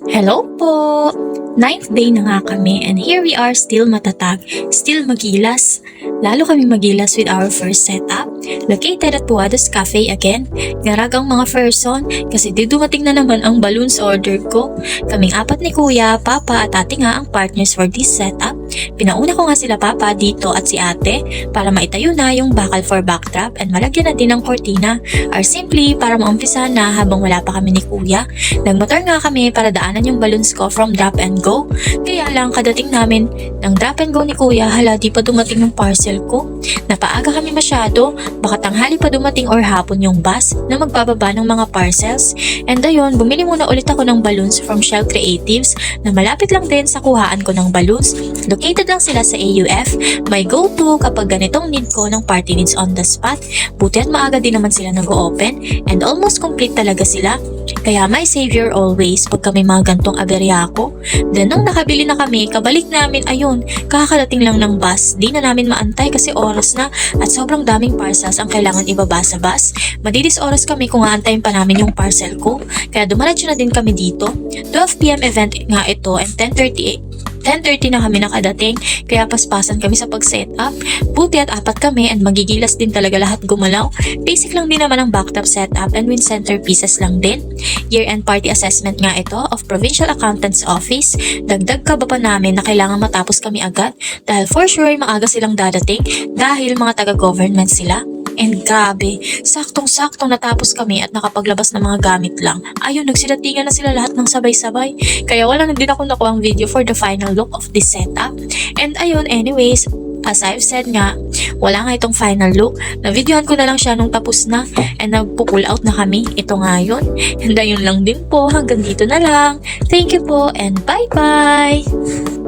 Hello po! Ninth day na nga kami and here we are still matatag, still magilas. Lalo kami magilas with our first setup. Located at Puados Cafe again. Garagang mga person kasi di dumating na naman ang balloons order ko. Kaming apat ni Kuya, Papa at Ate nga ang partners for this setup. Pinauna ko nga sila Papa dito at si Ate para maitayo na yung bakal for backdrop and malagyan na din ng cortina or simply para maumpisa na habang wala pa kami ni Kuya. Nagmotor nga kami para daanan yung balloons ko from drop and go. Kaya lang kadating namin ng drop and go ni Kuya, hala di pa dumating yung parcel ko. Napaaga kami masyado, baka tanghali pa dumating or hapon yung bus na magbababa ng mga parcels. And ayun, bumili muna ulit ako ng balloons from Shell Creatives na malapit lang din sa kuhaan ko ng balloons. Located lang sila sa AUF, my go-to kapag ganitong need ko ng party needs on the spot. Buti at maaga din naman sila nag-open and almost complete talaga sila. Kaya my savior always pag kami mga gantong aberya ko. Then nung nakabili na kami, kabalik namin, ayun, kakadating lang ng bus. Di na namin maantay kasi oras na at sobrang daming parcels ang kailangan ibaba sa bus. Madidis oras kami kung aantayin pa namin yung parcel ko. Kaya dumalatso na din kami dito. 12 PM event nga ito and 10:30 na kami nakadating, kaya paspasan kami sa pag-setup. Buti at apat kami and magigilas din talaga lahat gumalaw. Basic lang din naman ang backtop setup and wind centerpieces lang din. Year-end party assessment nga ito of Provincial Accountant's Office. Dagdag ka ba pa namin na kailangan matapos kami agad dahil for sure maaga silang dadating dahil mga taga-government sila. And grabe, saktong-saktong natapos kami at nakapaglabas ng mga gamit lang. Ayun, nagsidatingan na sila lahat ng sabay-sabay. Kaya wala na din ako nakuha ang video for the final look of this setup. And ayun, anyways, as I've said nga, wala nga itong final look. Na-videohan ko na lang siya nung tapos na and nagpo-pull out na kami. Ito nga yun. And ayun lang din po, hanggang dito na lang. Thank you po and bye-bye!